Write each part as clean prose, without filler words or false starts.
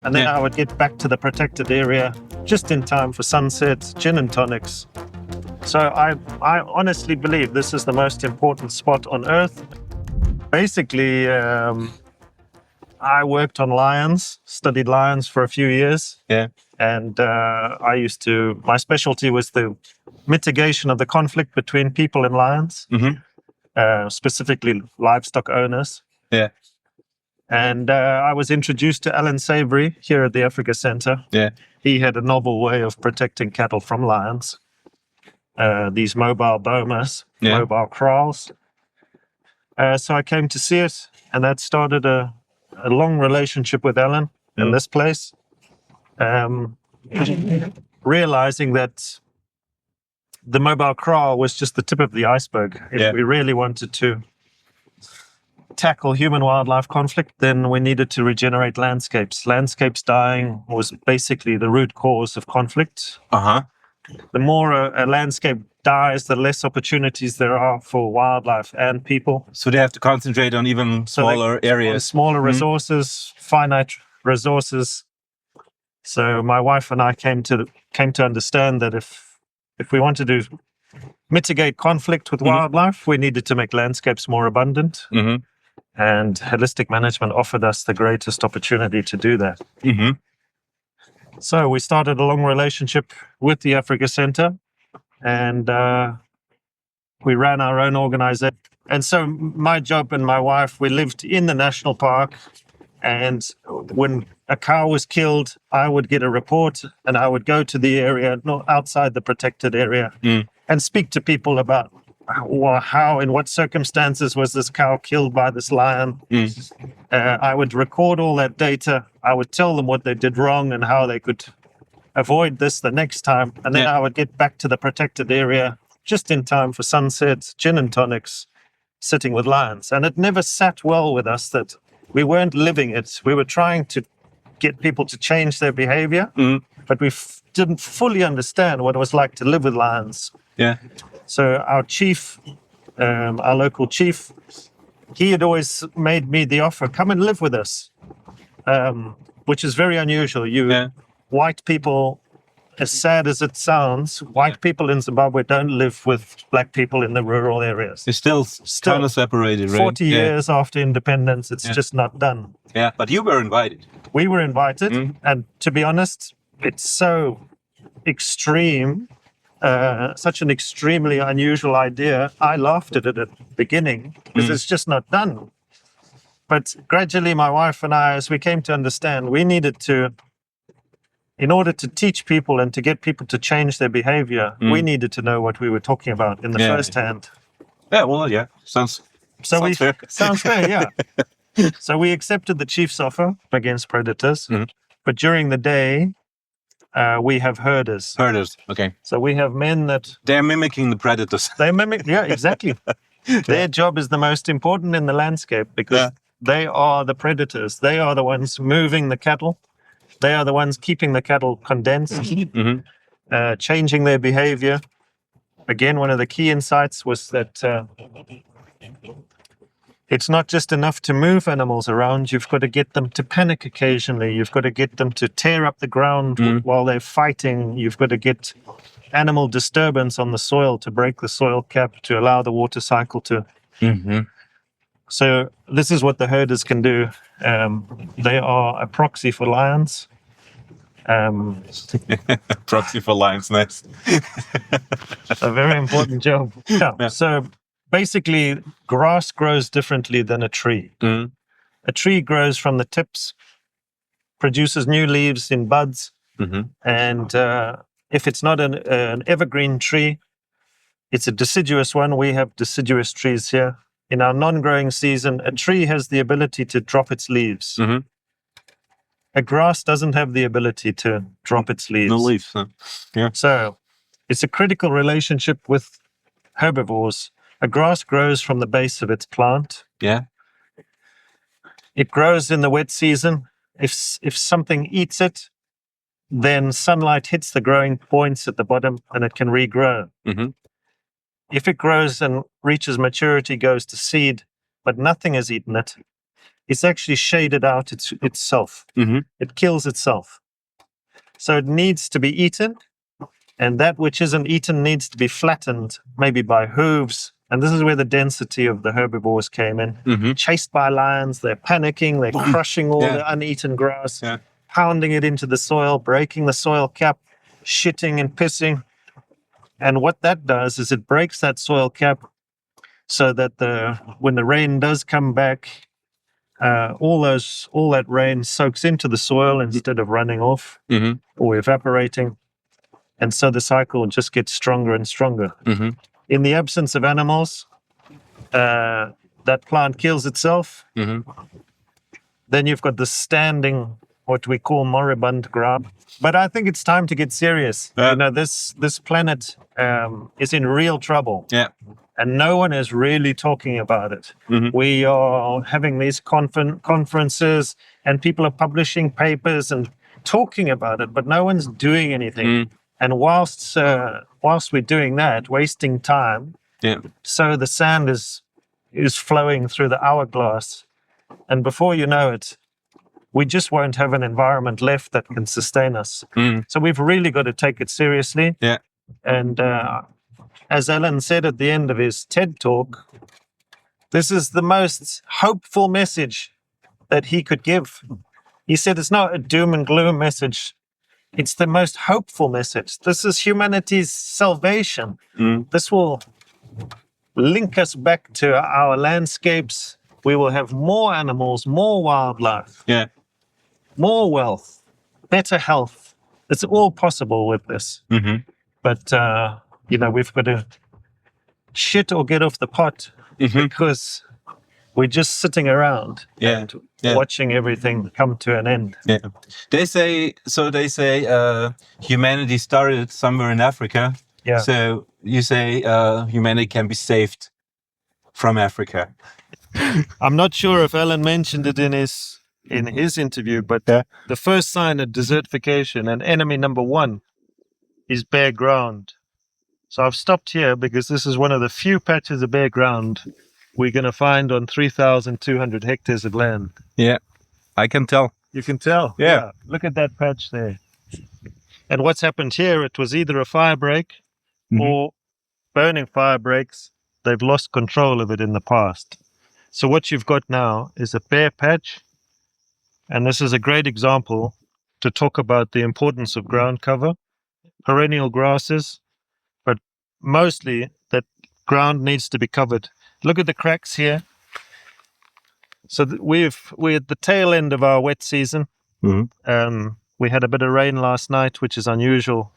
And then I would get back to the protected area just in time for sunset, gin and tonics. So I honestly believe this is the most important spot on Earth. Basically, I worked on lions, studied lions for a few years. Yeah. And my specialty was the mitigation of the conflict between people and lions, specifically livestock owners. Yeah. And I was introduced to Allan Savory here at the Africa Center. Yeah. He had a novel way of protecting cattle from lions. These mobile bomas, mobile kraals. So I came to see it, and that started a long relationship with Allan in this place. Realizing that the mobile kraal was just the tip of the iceberg. If we really wanted to tackle human-wildlife conflict, then we needed to regenerate landscapes. Landscapes dying was basically the root cause of conflict. The more a landscape dies, the less opportunities there are for wildlife and people. So they have to concentrate on even smaller areas. On smaller resources, finite resources. So my wife and I came to understand that if we wanted to mitigate conflict with wildlife, we needed to make landscapes more abundant. And holistic management offered us the greatest opportunity to do that. So we started a long relationship with the Africa Center, and we ran our own organization. And so my job and my wife, we lived in the national park, and when a cow was killed, I would get a report, and I would go to the area, outside the protected area, and speak to people about how, in what circumstances was this cow killed by this lion. I would record all that data. I would tell them what they did wrong and how they could avoid this the next time. And then I would get back to the protected area just in time for sunset, gin and tonics, sitting with lions. And it never sat well with us that we weren't living it. We were trying to get people to change their behavior, but we didn't fully understand what it was like to live with lions. So our chief, our local chief, he had always made me the offer, come and live with us, which is very unusual. White people, as sad as it sounds, white people in Zimbabwe don't live with black people in the rural areas. It's still kind of separated, right? 40 years after independence, it's just not done. Yeah, but you were invited. We were invited, and to be honest, it's so extreme. Such an extremely unusual idea. I laughed at it at the beginning because it's just not done. But gradually, my wife and I, as we came to understand, we needed to, in order to teach people and to get people to change their behavior, we needed to know what we were talking about in the first hand. Yeah, well, yeah, sounds fair. Sounds fair, yeah. So we accepted the chief's offer against predators, but during the day, we have herders. Herders, okay. So we have men that... They're mimicking the predators. They mimic, yeah, exactly. Their job is the most important in the landscape because they are the predators. They are the ones moving the cattle. They are the ones keeping the cattle condensed, changing their behavior. Again, one of the key insights was that it's not just enough to move animals around. You've got to get them to panic occasionally. You've got to get them to tear up the ground while they're fighting. You've got to get animal disturbance on the soil to break the soil cap to allow the water cycle to... So this is what the herders can do. They are a proxy for lions. Proxy for lions, nice. A very important job. Yeah. So basically, grass grows differently than a tree. A tree grows from the tips, produces new leaves in buds, and if it's not an evergreen tree, it's a deciduous one. We have deciduous trees here. In our non-growing season, a tree has the ability to drop its leaves. A grass doesn't have the ability to drop its leaves. No leaves, huh? Yeah. So it's a critical relationship with herbivores. A grass grows from the base of its plant. Yeah. It grows in the wet season. If something eats it, then sunlight hits the growing points at the bottom and it can regrow. If it grows and reaches maturity, goes to seed, but nothing has eaten it, it's actually shaded out itself. Mhm. It kills itself. So it needs to be eaten, and that which isn't eaten needs to be flattened, maybe by hooves. And this is where the density of the herbivores came in. Mhm. Chased by lions, they're panicking, they're crushing all the uneaten grass, pounding it into the soil, breaking the soil cap, shitting and pissing. And what that does is it breaks that soil cap so that when the rain does come back, all that rain soaks into the soil instead of running off Mhm. or evaporating. And so the cycle just gets stronger and stronger. Mhm. In the absence of animals, that plant kills itself. Mhm. Then you've got the standing, what we call moribund grass. But I think it's time to get serious. This planet is in real trouble. Yeah. And no one is really talking about it. Mhm. We are having these conferences, and people are publishing papers and talking about it, but no one's doing anything. And whilst we're doing that, wasting time, so the sand is flowing through the hourglass. And before you know it, we just won't have an environment left that can sustain us. So we've really got to take it seriously. Yeah. And as Allan said at the end of his TED talk, this is the most hopeful message that he could give. He said it's not a doom and gloom message. It's the most hopeful message. This is humanity's salvation. This will link us back to our landscapes. We will have more animals, more wildlife, more wealth, better health. It's all possible with this. But, we've got to shit or get off the pot because we're just sitting around and watching everything come to an end. Yeah. They say humanity started somewhere in Africa. Yeah. So you say humanity can be saved from Africa. I'm not sure if Allan mentioned it in his interview, but the first sign of desertification and enemy number one is bare ground. So I've stopped here because this is one of the few patches of bare ground we're going to find on 3,200 hectares of land. Yeah, I can tell. You can tell. Yeah. Look at that patch there. And what's happened here, it was either a fire break or burning fire breaks. They've lost control of it in the past. So what you've got now is a bare patch. And this is a great example to talk about the importance of ground cover, perennial grasses, but mostly that ground needs to be covered. Look at the cracks here. So we're at the tail end of our wet season. We had a bit of rain last night, which is unusual.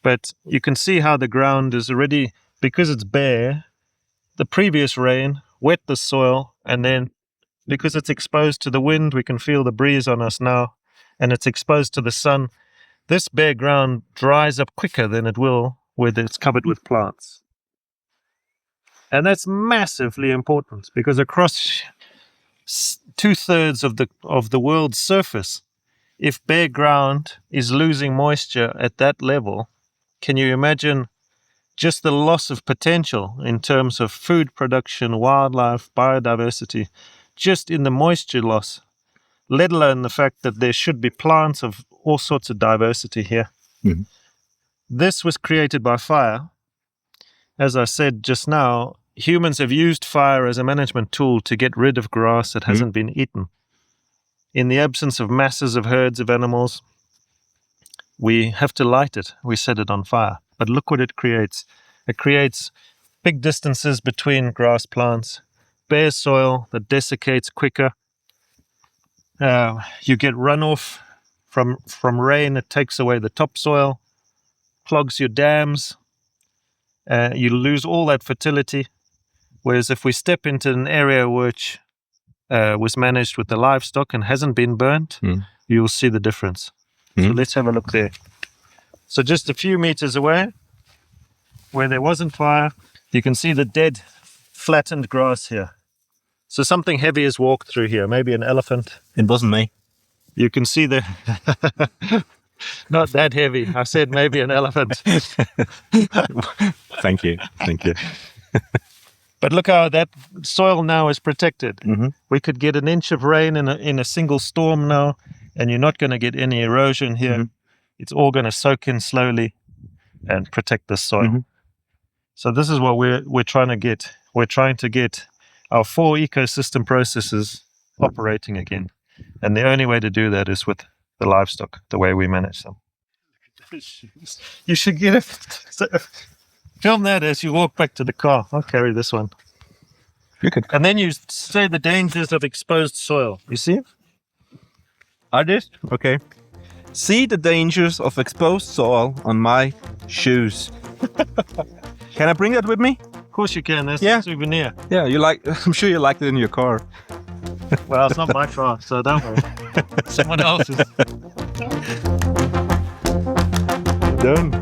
But you can see how the ground is already, because it's bare, the previous rain wet the soil, and then because it's exposed to the wind, we can feel the breeze on us now, and it's exposed to the sun. This bare ground dries up quicker than it will where it's covered with plants. And that's massively important because across 2/3 of the world's surface, if bare ground is losing moisture at that level, can you imagine just the loss of potential in terms of food production, wildlife, biodiversity, just in the moisture loss, let alone the fact that there should be plants of all sorts of diversity here. This was created by fire. As I said just now, humans have used fire as a management tool to get rid of grass that hasn't been eaten. In the absence of masses of herds of animals, we have to light it. We set it on fire. But look what it creates. It creates big distances between grass plants, bare soil that desiccates quicker. You get runoff from rain. It takes away the topsoil, clogs your dams. You lose all that fertility. Whereas if we step into an area which was managed with the livestock and hasn't been burnt, you'll see the difference. So let's have a look there. So just a few meters away, where there wasn't fire, you can see the dead, flattened grass here. So something heavy has walked through here, maybe an elephant. It wasn't me. You can see the... Not that heavy. I said maybe an elephant. Thank you. But look how that soil now is protected. Mm-hmm. We could get an inch of rain in a single storm now, and you're not going to get any erosion here. Mm-hmm. It's all going to soak in slowly and protect the soil. Mm-hmm. So this is what we're trying to get. We're trying to get our 4 ecosystem processes operating again. And the only way to do that is with the livestock, the way we manage them. You should get it. Film that as you walk back to the car. I'll carry this one. You could. And then you say the dangers of exposed soil. You see? I did? Okay. See the dangers of exposed soil on my shoes. Can I bring that with me? Of course you can. That's Yeah. a souvenir. Yeah, I'm sure you liked it in your car. Well, it's not my car, so don't worry. Someone else's. Done.